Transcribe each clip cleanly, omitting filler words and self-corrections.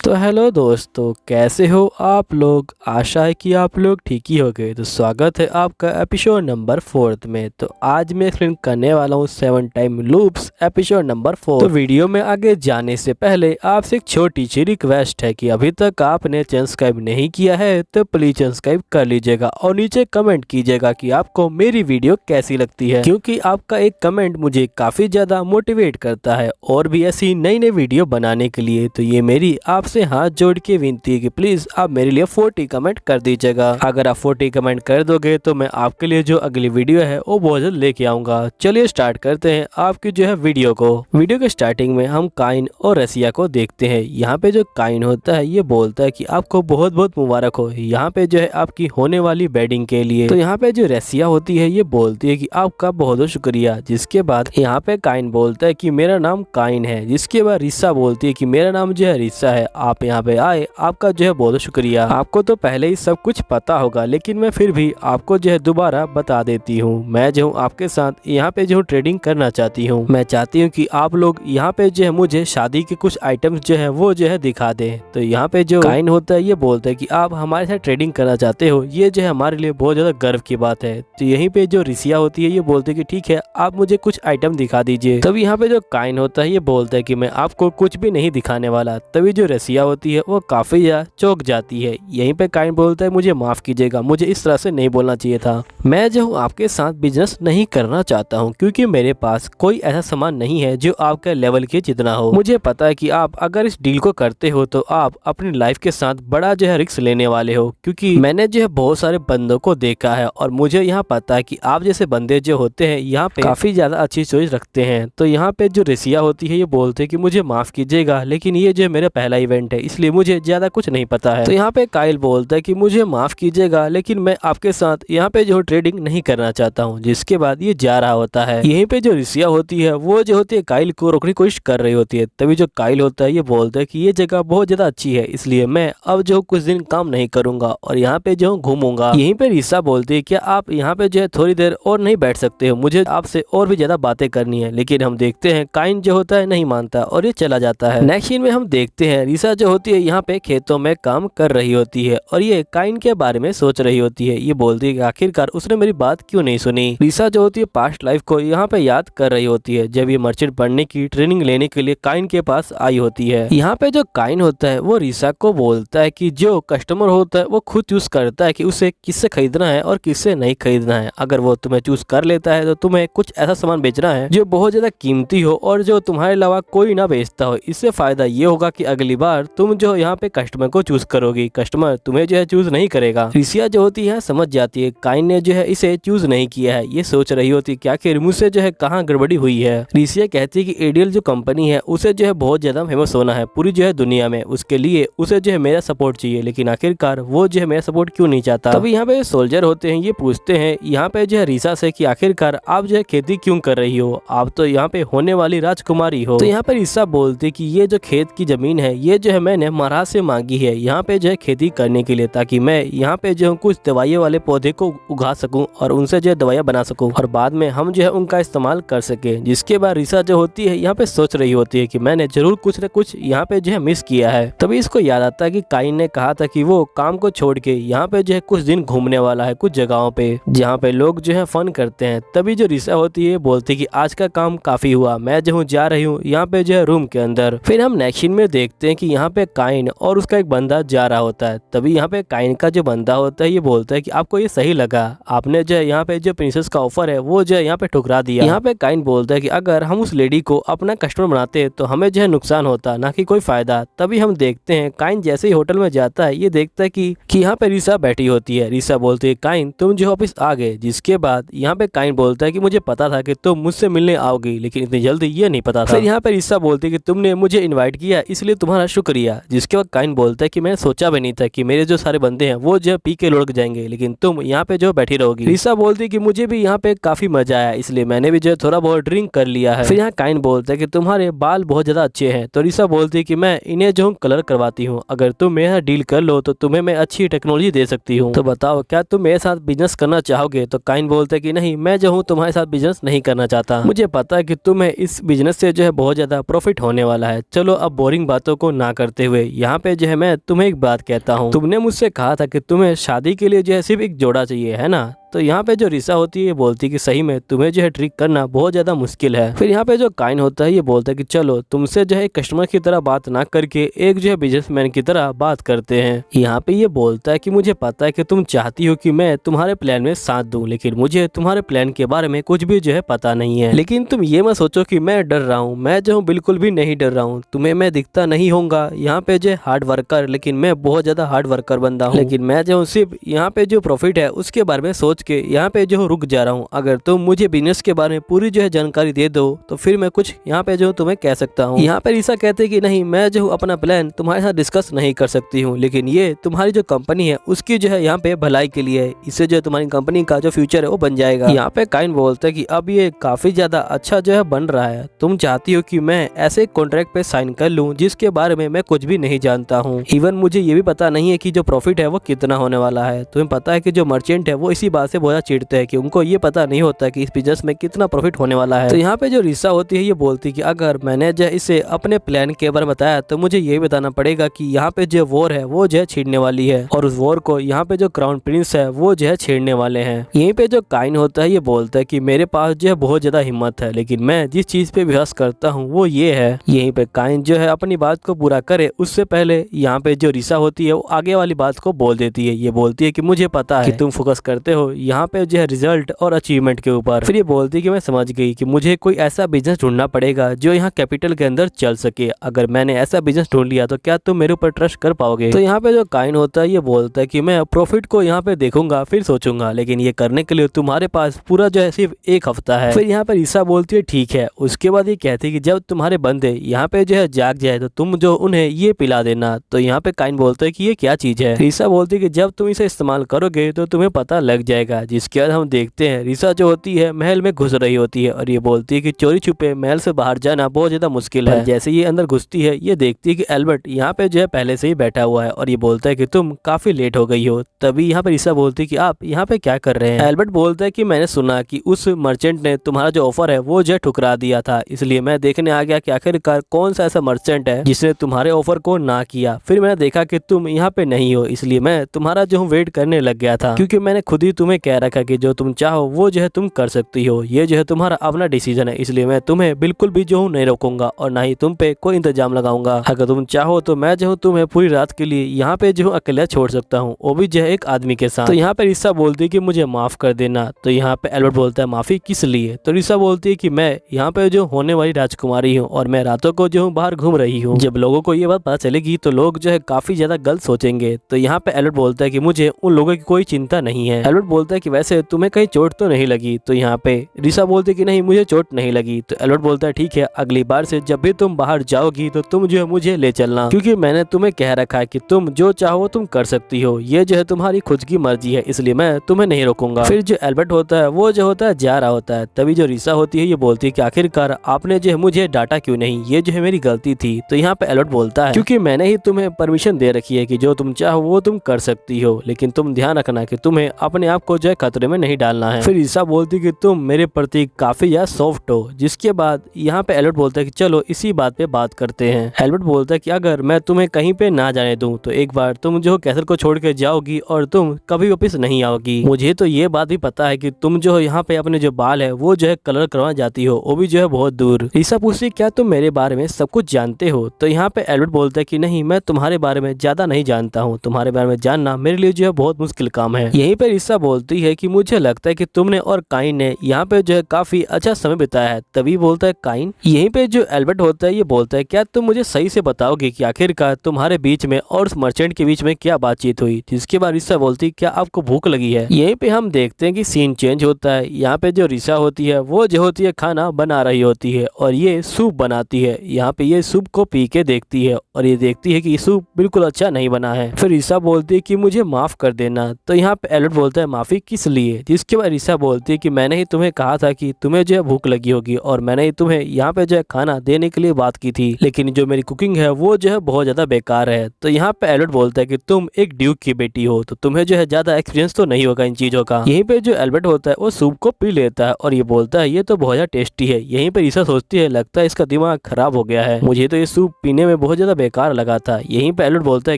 तो हेलो दोस्तों, कैसे हो आप लोग। आशा है कि आप लोग ठीक ही हो गए। तो स्वागत है आपका एपिसोड नंबर 4 में। तो आज मैं एक्सप्लेन करने वाला हूँ 7 टाइम लूप्स एपिसोड नंबर 4। तो वीडियो में आगे जाने से पहले आपसे एक छोटी सी रिक्वेस्ट है कि अभी तक आपने चैनल सब्सक्राइब नहीं किया है तो प्लीज चैनल सब्सक्राइब कर लीजिएगा और नीचे कमेंट कीजिएगा कि आपको मेरी वीडियो कैसी लगती है, क्योंकि आपका एक कमेंट मुझे काफी ज्यादा मोटिवेट करता है और भी ऐसी नई नई वीडियो बनाने के लिए। तो ये मेरी आपसे हाथ जोड़ के विनती है कि प्लीज आप मेरे लिए 40 कमेंट कर दीजिएगा। अगर आप 40 कमेंट कर दोगे तो मैं आपके लिए जो अगली वीडियो है वो बहुत जल्द लेके आऊंगा। चलिए स्टार्ट करते हैं आपकी जो है वीडियो को। वीडियो के स्टार्टिंग में हम काइन और रसिया को देखते हैं। यहाँ पे जो काइन होता है ये बोलता है कि आपको बहुत बहुत मुबारक हो यहाँ पे जो है आपकी होने वाली वेडिंग के लिए। तो यहाँ पे जो रसिया होती है ये बोलती है कि आपका बहुत बहुत शुक्रिया। जिसके बाद यहाँ पे काइन बोलता है कि मेरा नाम काइन है। जिसके बाद रिसा बोलती है कि मेरा नाम जो है रिसा है, आप यहाँ पे आए आपका जो है बहुत शुक्रिया। आपको तो पहले ही सब कुछ पता होगा लेकिन मैं फिर भी आपको जो है दोबारा बता देती हूँ। मैं जो हूँ आपके साथ यहाँ पे जो ट्रेडिंग करना चाहती हूँ। मैं चाहती हूँ कि आप लोग यहाँ पे जो है मुझे शादी के कुछ आइटम्स जो है वो जो है दिखा दे। तो यहाँ पे जो काइन होता है ये बोलता है कि आप हमारे साथ ट्रेडिंग करना चाहते हो, ये जो है हमारे लिए बहुत ज्यादा गर्व की बात है। तो यहीं पे जो रिसिया होती है ये बोलते है कि ठीक है आप मुझे कुछ आइटम दिखा दीजिए। तब यहाँ पे जो काइन होता है ये बोलता है कि मैं आपको कुछ भी नहीं दिखाने वाला। तभी जो रसिया होती है वो काफी ज्यादा चौंक जाती है। यहीं पे काइन बोलता है मुझे माफ कीजिएगा, मुझे इस तरह से नहीं बोलना चाहिए था। मैं जो हूँ आपके साथ बिजनेस नहीं करना चाहता हूँ क्योंकि मेरे पास कोई ऐसा सामान नहीं है जो आपके लेवल के जितना हो। मुझे पता है कि आप अगर इस डील को करते हो तो आप अपनी लाइफ के साथ बड़ा जो है रिस्क लेने वाले हो, क्योंकि मैंने जो है बहुत सारे बंदों को देखा है और मुझे यहाँ पता है कि आप जैसे बंदे जो होते हैं यहाँ पे काफी ज्यादा अच्छी चॉइस रखते हैं। तो यहाँ पे जो रसिया होती है ये बोलते हैं कि मुझे माफ कीजिएगा लेकिन ये जो मेरा पहला इवेंट है इसलिए मुझे ज्यादा कुछ नहीं पता है। तो यहाँ पे काइल बोलता है कि मुझे माफ कीजिएगा लेकिन मैं आपके साथ यहाँ पे जो ट्रेडिंग नहीं करना चाहता हूँ। जिसके बाद ये जा रहा होता है। यहीं पे जो रिसिया होती है वो जो होती है काइल को रोकने की कोशिश कर रही होती है। तभी जो काइल होता है ये बोलता है कि ये जगह बहुत ज्यादा अच्छी है इसलिए मैं अब जो कुछ दिन काम नहीं करूंगा और यहाँ पे जो घूमूंगा। यहीं पे रिसा बोलती है क्या आप यहाँ पे जो है थोड़ी देर और नहीं बैठ सकते हो, मुझे आपसे और भी ज्यादा बातें करनी है। लेकिन हम देखते हैं काइन जो होता है नहीं मानता और ये चला जाता है। नेक्स्ट सीन में हम देखते हैं रिसा जो होती है यहाँ पे खेतों में काम कर रही होती है और ये काइन के बारे में सोच रही होती है। ये बोलती है कि आखिरकार उसने मेरी बात क्यों नहीं सुनी। रिसा जो होती है पास्ट लाइफ को यहाँ पे याद कर रही होती है जब ये मर्चेंट बनने की ट्रेनिंग लेने के लिए काइन के पास आई होती है। यहाँ पे जो काइन होता है वो रिसा को बोलता है कि जो कस्टमर होता है वो खुद चूज करता है कि उसे किससे खरीदना है और किससे नहीं खरीदना है। अगर वो तुम्हें चूज कर लेता है तो तुम्हें कुछ ऐसा सामान बेचना है जो बहुत ज्यादा कीमती हो और जो तुम्हारे अलावा कोई ना बेचता हो। इससे फायदा ये होगा कि अगली बार तुम जो यहाँ पे कस्टमर को चूज करोगी, कस्टमर तुम्हें जो है चूज नहीं करेगा। रिसिया जो होती है समझ जाती है काइन ने जो है इसे चूज नहीं किया है। ये सोच रही होती है कि आखिर मुझसे जो है कहाँ गड़बड़ी हुई है। रिसिया कहती है कि एडियल जो कंपनी है उसे जो है बहुत ज्यादा फेमस होना है पूरी जो है दुनिया में, उसके लिए उसे जो है मेरा सपोर्ट चाहिए। लेकिन आखिरकार वो जो है मेरा सपोर्ट क्यों नहीं चाहता। तभी यहाँ पे सोल्जर होते हैं ये पूछते हैं यहाँ पे जो है रिसा से कि आखिरकार आप जो है खेती क्यों कर रही हो, आप तो यहाँ पे होने वाली राजकुमारी हो। तो यहाँ पे रिसा बोलती है कि ये जो खेत की जमीन है ये जो है मैंने महाराज से मांगी है यहाँ पे जो है खेती करने के लिए, ताकि मैं यहाँ पे जो कुछ दवाइयों वाले पौधे को उगा सकूं और उनसे जो है दवाइयाँ बना सकूं और बाद में हम जो है उनका इस्तेमाल कर सके। जिसके बाद रिसा जो होती है यहाँ पे सोच रही होती है कि मैंने जरूर कुछ न कुछ यहाँ पे जो है मिस किया है। तभी इसको याद आता है कि काइन ने कहा था कि वो काम को छोड़ के यहाँ पे जो है कुछ दिन घूमने वाला है कुछ जगहों पे जहाँ पे लोग जो है फन करते हैं। तभी जो रिसा होती है बोलती है कि आज का काम काफी हुआ, मैं जो हूँ जा रही हूँ यहाँ पे जो है रूम के अंदर। फिर हम नेक्स्ट सीन में देखते हैं कि यहाँ पे काइन और उसका एक बंदा जा रहा होता है। तभी यहाँ पे काइन का जो बंदा होता है ये बोलता है कि आपको ये सही लगा, आपने जो है यहाँ पे जो प्रिंसेस का ऑफर है वो जो है यहाँ पे ठुकरा दिया। यहाँ पे काइन बोलता है कि अगर हम उस लेडी को अपना कस्टमर बनाते तो हमें जो है नुकसान होता ना कि कोई फायदा। तभी हम देखते हैं काइन जैसे ही होटल में जाता है ये देखता है कि यहाँ पे रिसा बैठी होती है। रिसा बोलती है काइन तुम जो ऑफिस आ गए। जिसके बाद यहाँ पे काइन बोलता है कि मुझे पता था कि तुम मुझसे मिलने आओगी लेकिन इतनी जल्दी ये नहीं पता था। फिर यहाँ पे रिसा बोलती है कि तुमने मुझे इन्वाइट किया इसलिए तुम्हारा शुक्रिया। जिसके बाद काइन बोलता है कि मैंने सोचा भी नहीं था कि मेरे जो सारे बंदे हैं वो जो पी के लुढ़क जाएंगे लेकिन तुम यहाँ पे जो बैठी रहोगी। रिसा बोलती है कि मुझे भी यहाँ पे काफी मजा आया इसलिए मैंने भी जो है थोड़ा बहुत ड्रिंक कर लिया है। फिर यहाँ काइन बोलता है कि तुम्हारे बाल बहुत ज्यादा अच्छे हैं। तो रिसा बोलती है कि मैं इन्हें जो कलर करवाती हूँ, अगर तुम मेरे साथ डील कर लो तो तुम्हें मैं अच्छी टेक्नोलॉजी दे सकती हूँ। तो बताओ क्या तुम मेरे साथ बिजनेस करना चाहोगे। तो काइन बोलता है कि नहीं, मैं जो हूँ तुम्हारे साथ बिजनेस नहीं करना चाहता, मुझे पता है कि तुम्हें इस बिजनेस से जो है बहुत ज्यादा प्रॉफिट होने वाला है। चलो अब बोरिंग बातों को ना करते हुए यहाँ पे जो है मैं तुम्हें एक बात कहता हूँ, तुमने मुझसे कहा था कि तुम्हें शादी के लिए जो है सिर्फ एक जोड़ा चाहिए, है ना। तो यहाँ पे जो रिसा होती है ये बोलती है कि सही में तुम्हें जो है ट्रिक करना बहुत ज्यादा मुश्किल है। फिर यहाँ पे जो काइन होता है ये बोलता है कि चलो तुमसे जो है कस्टमर की तरह बात ना करके एक जो है बिजनेसमैन की तरह बात करते हैं। यहाँ पे ये बोलता है कि मुझे पता है कि तुम चाहती हो कि मैं तुम्हारे प्लान में साथ दूं, लेकिन मुझे तुम्हारे प्लान के बारे में कुछ भी जो है पता नहीं है। लेकिन तुम ये मत सोचो कि मैं डर रहा हूँ, मैं जो हूँ बिल्कुल भी नहीं डर रहा हूँ। तुम्हें मैं दिखता नहीं होगा यहाँ पे जो हार्ड वर्कर, लेकिन मैं बहुत ज्यादा हार्ड वर्कर बंदा हूँ। लेकिन मैं जो सिर्फ यहाँ पे जो प्रॉफिट है उसके बारे में सोच के यहाँ पे जो रुक जा रहा हूँ। अगर तुम मुझे बिजनेस के बारे में पूरी जो है जानकारी दे दो तो फिर मैं कुछ यहाँ पे जो तुम्हें कह सकता हूँ। यहाँ पे रिसा कहते हैं कि नहीं, मैं जो अपना प्लान तुम्हारे साथ डिस्कस नहीं कर सकती हूँ, लेकिन ये तुम्हारी जो कंपनी है उसकी जो है यहाँ पे भलाई के लिए है। इससे जो तुम्हारी कंपनी का जो फ्यूचर है वो बन जाएगा। यहाँ पे काइन बोलता है कि अब ये काफी ज्यादा अच्छा जो है बन रहा है, तुम चाहती हो कि मैं ऐसे कॉन्ट्रैक्ट पे साइन कर लूँ जिसके बारे में मैं कुछ भी नहीं जानता हूँ। इवन मुझे ये भी पता नहीं है कि जो प्रॉफिट है वो कितना होने वाला है। तुम्हें पता है कि जो मर्चेंट है वो इसी बात से बहुत चिढ़ते हैं कि उनको ये पता नहीं होता कि इस बिजनेस में कितना प्रॉफिट होने वाला है। तो यहाँ पे जो रिसा होती है ये बोलती है कि अगर मैंने जो इसे अपने प्लान के बारे में बताया तो मुझे ये बताना पड़ेगा कि यहाँ पे जो वॉर है वो जो है छिड़ने वाली है और उस वॉर को यहाँ पे जो क्राउन प्रिंस है वो जो है छेड़ने वाले हैं। यहीं पे जो काइन होता है ये बोलता है कि मेरे पास जो है बहुत ज्यादा हिम्मत है, लेकिन मैं जिस चीज पे विश्वास करता हूँ वो ये है। यहीं पे काइन जो है अपनी बात को पूरा करे उससे पहले यहाँ पे जो रिसा होती है वो आगे वाली बात को बोल देती है। ये बोलती है कि मुझे पता है कि तुम फोकस करते हो यहाँ पे जो है रिजल्ट और अचीवमेंट के ऊपर। फिर ये बोलती है कि मैं समझ गई कि मुझे कोई ऐसा बिजनेस ढूंढना पड़ेगा जो यहाँ कैपिटल के अंदर चल सके। अगर मैंने ऐसा बिजनेस ढूंढ लिया तो क्या तुम मेरे ऊपर ट्रस्ट कर पाओगे। तो यहाँ पे जो काइन होता है ये बोलता है कि मैं प्रॉफिट को यहाँ पे देखूंगा फिर सोचूंगा, लेकिन ये करने के लिए तुम्हारे पास पूरा जो है सिर्फ एक हफ्ता है। फिर यहाँ पे रिसा बोलती है ठीक है। उसके बाद ये कहती है कि जब तुम्हारे बंदे यहाँ पे जो है जाग जाए तो तुम जो उन्हें ये पिला देना। तो यहाँ पे काइन बोलता है कि ये क्या चीज है। रिसा बोलती है कि जब तुम इसे इस्तेमाल करोगे तो तुम्हें पता लग जाएगा। जिसके बाद हम देखते हैं रिसा जो होती है महल में घुस रही होती है और ये बोलती है कि चोरी छुपे महल से बाहर जाना बहुत ज्यादा मुश्किल है। जैसे ये अंदर घुसती है ये देखती है कि एल्बर्ट यहाँ पे जो है पहले से ही बैठा हुआ है और ये बोलता है कि तुम काफी लेट हो गई हो। तभी यहाँ पे रिसा बोलती है कि आप यहाँ पे क्या कर रहे हैं। एल्बर्ट बोलता है कि मैंने सुना कि उस मर्चेंट ने तुम्हारा जो ऑफर है वो जो है ठुकरा दिया था, इसलिए मैं देखने आ गया कि आखिरकार कौन सा ऐसा मर्चेंट है जिसने तुम्हारे ऑफर को ना किया। फिर मैंने देखा कि तुम यहाँ पे नहीं हो, इसलिए मैं तुम्हारा जो हूँ वेट करने लग गया था, क्योंकि मैंने खुद ही तुम्हें कह रखा कि जो तुम चाहो वो जो है तुम कर सकती हो। ये जो है तुम्हारा अपना डिसीजन है, इसलिए मैं तुम्हें बिल्कुल भी जो हूँ नहीं रोकूंगा और ना ही तुम पे कोई इंतजाम लगाऊंगा। अगर तुम चाहो तो मैं जो हूँ तुम्हें पूरी रात के लिए यहाँ पे जो हूँ अकेला छोड़ सकता हूँ, वो भी जो है एक आदमी के साथ। तो यहाँ पे रिसा बोलती है कि मुझे माफ कर देना। तो यहाँ पे एल्बर्ट बोलता है माफी किस लिए। तो रिसा बोलती है कि मैं यहाँ पे जो होने वाली राजकुमारी हूँ और मैं रातों को जो हूँ बाहर घूम रही हूँ। जब लोगों को ये बात पता चलेगी तो लोग जो है काफी ज्यादा गलत सोचेंगे। तो यहाँ पे एल्बर्ट बोलता है कि मुझे उन लोगों की कोई चिंता नहीं है। एल्बर्ट बोलता है कि वैसे तुम्हें कहीं चोट तो नहीं लगी। तो यहाँ पे रिसा बोलती है कि नहीं मुझे चोट नहीं लगी। तो एल्बर्ट बोलता है ठीक है, अगली बार से जब भी तुम बाहर जाओगी तो तुम जो है मुझे ले चलना, क्योंकि मैंने तुम्हें कह रखा है कि तुम जो चाहो तुम कर सकती हो। ये जो है तुम्हारी खुद की मर्जी है, इसलिए मैं तुम्हें नहीं रोकूंगा। फिर जो एल्बर्ट होता है वो जो होता है जा रहा होता है। तभी जो रिसा होती है ये बोलती है कि आखिरकार आपने जो है मुझे डांटा क्यों नहीं, ये जो है मेरी गलती थी। तो यहाँ पे एल्बर्ट बोलता है क्योंकि मैंने ही तुम्हें परमिशन दे रखी है कि जो तुम चाहो वो तुम कर सकती हो, लेकिन तुम ध्यान रखना कि तुम्हें अपने आप को जो है खतरे में नहीं डालना है। फिर रिसा बोलती कि तुम मेरे प्रति काफी ज्यादा सॉफ्ट हो। जिसके बाद यहाँ पे एल्बर्ट बोलता है कि चलो इसी बात पे बात करते हैं। एल्बर्ट बोलता है कि अगर मैं तुम्हें कहीं पे ना जाने दूं तो एक बार तुम जो कैसल को छोड़ के जाओगी और तुम कभी वापस नहीं आओगी। मुझे तो ये बात भी पता है कि तुम जो यहाँ पे अपने जो बाल है वो जो है कलर करवा जाती हो, वो भी जो है बहुत दूर। रिसा पूछती क्या तुम मेरे बारे में सब कुछ जानते हो। तो यहाँ पे एल्बर्ट बोलता है कि नहीं, मैं तुम्हारे बारे में ज्यादा नहीं जानता हूँ, तुम्हारे बारे में जानना मेरे लिए जो है बहुत मुश्किल काम है। यहीं पे रिसा बोलती है कि मुझे लगता है कि तुमने और काइन ने यहाँ पे जो है काफी अच्छा समय बिताया है। तभी बोलता है काइन। यहीं पे जो एल्बर्ट होता है ये बोलता है क्या तुम मुझे सही से बताओगे कि आखिरकार तुम्हारे बीच में और उस मर्चेंट के बीच में क्या बातचीत हुई। जिसके बाद रिसा बोलती क्या आपको भूख लगी है। यहीं पे हम देखते हैं कि सीन चेंज होता है। यहाँ पे जो रिसा होती है वो जो होती है खाना बना रही होती है और ये सूप बनाती है। यहाँ पे ये सूप को पी के देखती है और ये देखती है कि सूप बिल्कुल अच्छा नहीं बना है। फिर रिसा बोलती है कि मुझे माफ कर देना। तो यहाँ पे एल्बर्ट बोलता है माफी कॉफ़ी किस लिए, जिसके बाद रीसा बोलती है कि मैंने ही तुम्हें कहा था कि तुम्हें जो है भूख लगी होगी और मैंने ही तुम्हें यहाँ पे जो है खाना देने के लिए बात की थी, लेकिन जो मेरी कुकिंग है वो जो है बहुत ज़्यादा बेकार है। तो यहाँ पे एल्बर्ट बोलता है कि तुम एक ड्यूक की बेटी हो तो तुम्हें जो है ज़्यादा एक्सपीरियंस तो नहीं होगा इन चीज़ों का। यहीं पे जो एल्बर्ट होता है वो सूप को पी लेता है और ये बोलता है ये तो बहुत ज़्यादा टेस्टी है। यहीं पे रीसा सोचती है लगता है इसका दिमाग खराब हो गया है, मुझे तो ये सूप पीने में बहुत ज़्यादा बेकार लगा था। यहीं पे एल्बर्ट बोलता है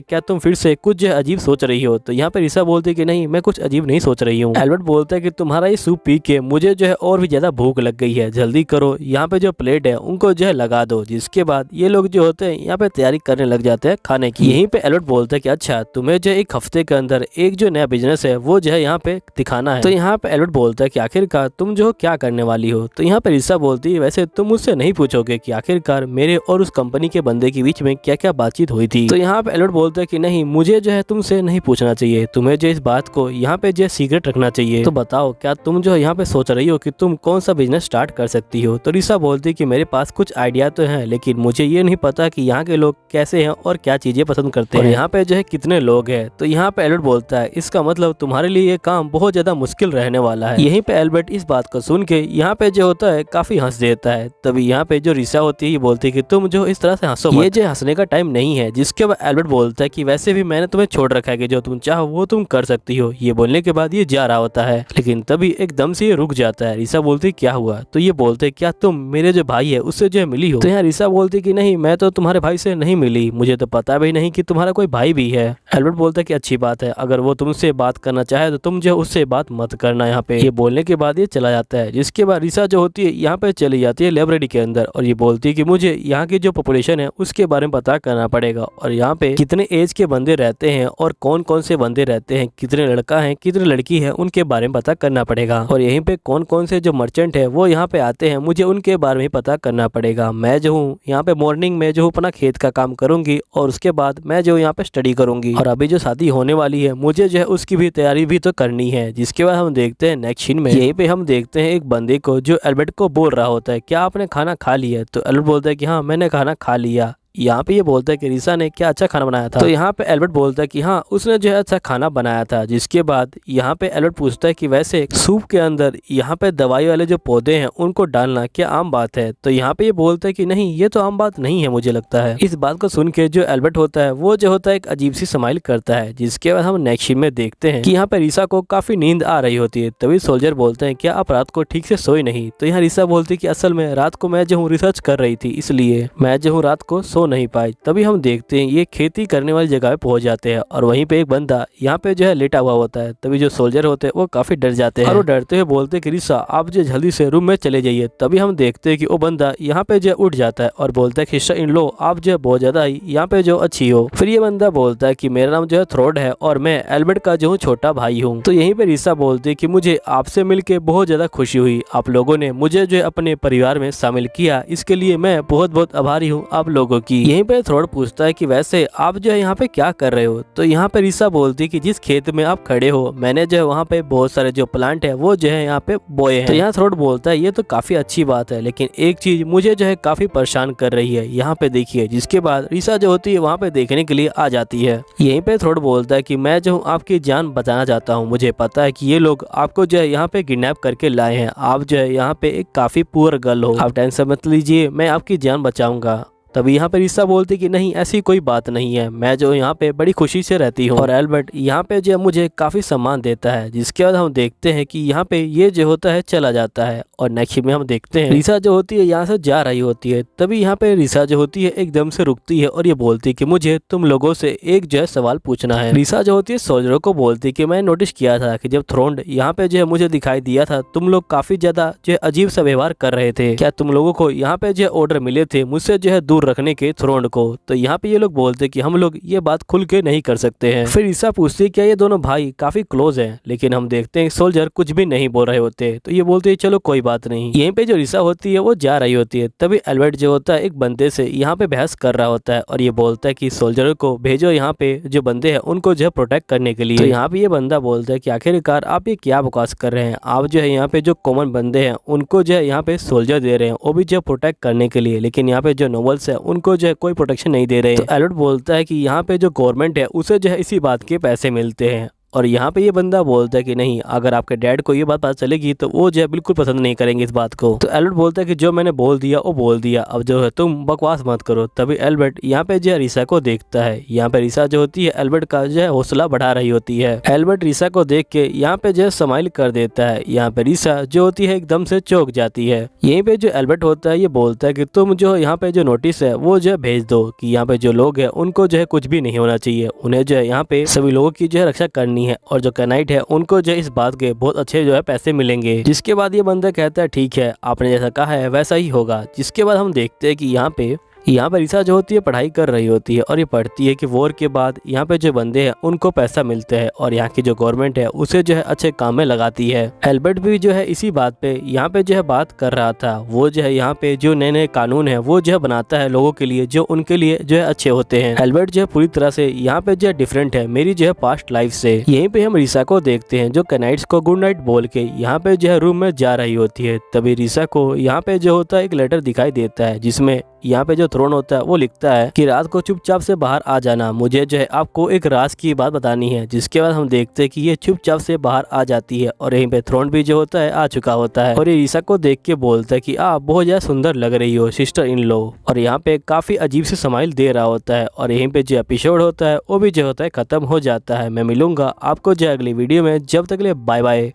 क्या तुम फिर से कुछ जो है अजीब सोच रही हो। तो यहाँ पे रीसा बोलती है कि नहीं मैं कुछ अजीब नहीं सोच रही हूँ। एल्बर्ट बोलता है कि तुम्हारा ये सूप पी के मुझे जो है और भी ज्यादा भूख लग गई है, जल्दी करो यहाँ पे जो प्लेट है उनको जो है लगा दो। जिसके बाद ये लोग जो होते हैं यहाँ पे तैयारी करने लग जाते हैं खाने की। यहीं पे एल्बर्ट बोलता है कि अच्छा तुम्हें जो एक हफ्ते के अंदर एक जो नया बिजनेस है वो जो है यहाँ पे दिखाना है। तो यहाँ पे एल्बर्ट बोलता है कि आखिरकार तुम जो क्या करने वाली हो। तो यहाँ पे रीसा बोलती है वैसे तुम मुझसे नहीं पूछोगे कि आखिरकार मेरे और उस कंपनी के बंदे के बीच में क्या क्या बातचीत हुई थी। तो यहाँ पे एल्बर्ट बोलता है कि नहीं मुझे जो है तुमसे नहीं पूछना चाहिए, तुम्हें जो इस बात को यहाँ पे जो सीक्रेट रखना चाहिए। तो बताओ क्या तुम जो यहाँ पे सोच रही हो कि तुम कौन सा बिजनेस स्टार्ट कर सकती हो। तो रीसा बोलती है कि मेरे पास कुछ आइडिया तो है लेकिन मुझे ये नहीं पता कि यहाँ के लोग कैसे हैं और क्या चीजें पसंद करते हैं और यहाँ पे जो है कितने लोग हैं। तो यहाँ पे एल्बर्ट बोलता है इसका मतलब तुम्हारे लिए ये काम बहुत ज्यादा मुश्किल रहने वाला है। यहीं पे एल्बर्ट इस बात को सुन के यहाँ पे जो होता है काफी हंस देता है। तभी यहाँ पे जो रीसा होती है ये बोलती है कि तुम जो इस तरह से हंसो मत, ये जो हंसने का टाइम नहीं है। जिसके बाद एल्बर्ट बोलता है कि वैसे भी मैंने तुम्हें छोड़ रखा है कि जो तुम चाहो वो तुम कर सकती हो। ये बोलने के बाद ये जा रहा होता है लेकिन तभी एकदम से ये रुक जाता है। रीसा बोलती क्या हुआ। तो ये बोलते क्या तुम मेरे जो भाई है उससे जो है मिली हो। तो यहाँ रीसा बोलती कि नहीं मैं तो तुम्हारे भाई से नहीं मिली, मुझे तो पता भी नहीं कि तुम्हारा कोई भाई भी है। एल्बर्ट बोलता है कि अच्छी बात है, अगर वो तुमसे बात करना चाहे तो तुम जो उससे बात मत करना यहाँ पे। ये बोलने के बाद ये चला जाता है। जिसके बाद रीसा जो होती है यहाँ पे चली जाती है लाइब्रेरी के अंदर और ये बोलती है कि मुझे यहाँ की जो पॉपुलेशन है उसके बारे में पता करना पड़ेगा और यहाँ पे कितने एज के बंदे रहते हैं और कौन कौन से बंदे रहते हैं, कितने लड़का है कितने लड़की है, उनके बारे में पता करना पड़ेगा और यहीं पे कौन कौन से जो मर्चेंट है वो यहाँ पे आते हैं मुझे उनके बारे में पता करना पड़ेगा। मैं जो हूँ यहाँ पे मॉर्निंग में जो अपना खेत का काम करूंगी और उसके बाद मैं जो यहाँ पे स्टडी करूंगी और अभी जो शादी होने वाली है मुझे जो है उसकी भी तैयारी भी तो करनी है। जिसके बाद हम देखते हैं नेक्स्ट सीन में यहीं पे हम देखते हैं एक बंदे को जो एल्बर्ट को बोल रहा होता है क्या आपने खाना खा लिया। तो एल्बर्ट बोलता है कि हाँ मैंने खाना खा लिया। यहाँ पे ये बोलता है कि रीसा ने क्या अच्छा खाना बनाया था। तो यहाँ पे एल्बर्ट बोलता है कि हाँ उसने जो है अच्छा खाना बनाया था। जिसके बाद यहाँ पे एल्बर्ट पूछता है कि वैसे सूप के अंदर यहाँ पे दवाई वाले जो पौधे हैं उनको डालना क्या आम बात है। तो यहाँ पे ये बोलता है कि नहीं ये तो आम बात नहीं है मुझे लगता है। इस बात को सुन के जो एल्बर्ट होता है वो जो होता है एक अजीब सी स्माइल करता है। जिसके बाद हम नेक्स्ट सीन में देखते हैं कि यहाँ पे रीसा को काफी नींद आ रही होती है। तभी सोल्जर बोलते हैं क्या आप रात को ठीक से सोई नहीं। तो यहाँ रीसा बोलती है कि असल में रात को मैं जो हूँ रिसर्च कर रही थी इसलिए मैं जो हूँ रात को सो नहीं पाई। तभी हम देखते हैं ये खेती करने वाली जगह पे पहुंच जाते हैं और वहीं पे एक बंदा यहाँ पे जो है लेटा हुआ होता है। तभी जो सोल्जर होते हैं वो काफी डर जाते हैं और वो डरते हुए बोलते हैं कि रीसा आप जो जल्दी से रूम में चले जाइए। तभी हम देखते हैं कि वो बंदा यहाँ पे जो उठ जाता है और बोलता है कि रीसा इन लो आप जो बहुत ज्यादा ही यहाँ पे जो अच्छी हो। फिर ये बंदा बोलता है कि मेरा नाम जो है थ्रोड है और मैं एल्बर्ट का जो हूँ छोटा भाई हूँ। तो यहीं पे रीसा बोलती है कि मुझे आपसे मिलके बहुत ज्यादा खुशी हुई, आप लोगों ने मुझे जो है अपने परिवार में शामिल किया, इसके लिए मैं बहुत बहुत आभारी हूँ आप लोगों की। यहीं पे थ्रोड पूछता है कि वैसे आप जो है यहाँ पे क्या कर रहे हो। तो यहाँ पे रीसा बोलती है कि जिस खेत में आप खड़े हो मैंने जो है वहाँ पे बहुत सारे जो प्लांट है वो जो है यहाँ पे बोए हैं। तो यहाँ थ्रोड बोलता है ये तो काफी अच्छी बात है लेकिन एक चीज मुझे जो है काफी परेशान कर रही है, यहाँ पे देखिए। जिसके बाद रीसा जो होती है वहाँ पे देखने के लिए आ जाती है। यहीं पे थ्रोड बोलता है कि मैं जो हूँ आपकी जान बचाना चाहता हूँ, मुझे पता है कि ये लोग आपको जो है यहाँ पे किडनैप करके लाए हैं, आप जो है यहाँ पे एक काफी पुअर गर्ल हो, आप टेंशन मत लीजिए मैं आपकी जान बचाऊंगा। तभी यहाँ पे रीसा बोलती कि नहीं ऐसी कोई बात नहीं है, मैं जो यहाँ पे बड़ी खुशी से रहती हूँ और एल्बर्ट यहाँ पे जो मुझे काफी सम्मान देता है। जिसके बाद हम देखते हैं कि यहाँ पे ये जो होता है चला जाता है और नेक्स्ट में हम देखते हैं रीसा जो होती है यहाँ से जा रही होती है। तभी यहाँ पे रीसा जो होती है एकदम से रुकती है और ये बोलती है कि मुझे तुम लोगों से एक जो है सवाल पूछना है। रीसा जो होती है सोल्जरों को बोलती है कि मैं नोटिस किया था कि जब थ्रोन्ड यहाँ पे जो है मुझे दिखाई दिया था तुम लोग काफी ज्यादा जो है अजीब सा व्यवहार कर रहे थे, क्या तुम लोगों को यहाँ पे जो है ऑर्डर मिले थे मुझसे जो है दूर रखने के थ्रोन्ड को। तो यहाँ पे ये लोग बोलते कि हम लोग ये बात खुल के नहीं कर सकते हैं। फिर रीसा पूछती है क्या ये दोनों भाई काफी क्लोज हैं, लेकिन हम देखते हैं सोल्जर कुछ भी नहीं बोल रहे होते। तो ये बोलते हैं चलो कोई बात नहीं। यहीं पे जो रीसा होती है वो जा रही होती है। तभी एल्बर्ट जो होता है एक बंदे से यहाँ पे बहस कर रहा होता है और ये बोलता है कि सोल्जर को भेजो यहाँ पे जो बंदे हैं उनको जो है प्रोटेक्ट करने के लिए। तो यहाँ पे ये बंदा बोलता है कि आखिरकार आप ये क्या बकवास कर रहे हैं, आप जो है यहाँ पे जो कॉमन बंदे हैं उनको जो है यहाँ पे सोल्जर दे रहे हैं वो भी जो प्रोटेक्ट करने के लिए, लेकिन यहाँ पे जो नोबल्स है उनको जो है कोई प्रोटेक्शन नहीं दे रहे। तो एल्बर्ट बोलता है कि यहाँ पे जो गवर्नमेंट है उसे जो है इसी बात के पैसे मिलते हैं और यहाँ पे ये बंदा बोलता है कि नहीं, अगर आपके डैड को ये बात पता चलेगी तो वो जो है बिल्कुल पसंद नहीं करेंगे इस बात को। तो एल्बर्ट बोलता है कि जो मैंने बोल दिया वो बोल दिया, अब जो है तुम बकवास मत करो। तभी एल्बर्ट यहाँ पे जो है रीसा को देखता है। यहाँ पे रीसा जो होती है एल्बर्ट का जो है हौसला बढ़ा रही होती है। एल्बर्ट रीसा को देख के यहाँ पे जो है स्माइल कर देता है। यहाँ पे रीसा जो होती है एकदम से चौंक जाती है। यहीं पे जो एल्बर्ट होता है ये बोलता है कि तुम जो यहाँ पे जो नोटिस है वो जो है भेज दो कि यहाँ पे जो लोग हैं उनको जो है कुछ भी नहीं होना चाहिए, उन्हें जो है यहाँ पे सभी लोगों की जो है रक्षा करनी है और जो कैनाइट है उनको जो है इस बात के बहुत अच्छे जो है पैसे मिलेंगे। जिसके बाद ये बंदा कहता है ठीक है, आपने जैसा कहा है वैसा ही होगा। जिसके बाद हम देखते हैं कि यहाँ पे रीसा जो होती है पढ़ाई कर रही होती है और ये पढ़ती है कि वॉर के बाद यहाँ पे जो बंदे हैं उनको पैसा मिलता है और यहाँ की जो गवर्नमेंट है उसे जो है अच्छे काम में लगाती है। एल्बर्ट भी जो है इसी बात पे यहाँ पे जो है बात कर रहा था। वो जो है यहाँ पे जो नए नए कानून है वो जो है बनाता है लोगों के लिए जो उनके लिए जो है अच्छे होते हैं। एल्बर्ट जो है पूरी तरह से यहाँ पे जो है डिफरेंट है मेरी जो है पास्ट लाइफ से। यहीं पे हम रीसा को देखते हैं जो कैनाइट्स को गुड नाइट बोल के यहाँ पे जो है रूम में जा रही होती है। तभी रीसा को यहाँ पे जो होता है एक लेटर दिखाई देता है जिसमें यहाँ पे जो थ्रोन होता है वो लिखता है कि रात को चुपचाप से बाहर आ जाना, मुझे जो है आपको एक राज की बात बतानी है। जिसके बाद हम देखते हैं कि ये चुपचाप से बाहर आ जाती है और यहीं पे थ्रोन भी जो होता है आ चुका होता है और ये रीसा को देख के बोलता है कि आप बहुत ज्यादा सुंदर लग रही हो सिस्टर इन लॉ, और यहाँ पे काफी अजीब से स्माइल दे रहा होता है। और यहीं पे जो एपिसोड होता है वो भी जो होता है खत्म हो जाता है। मैं मिलूंगा आपको जो अगली वीडियो में, जब तक के लिए बाय बाय।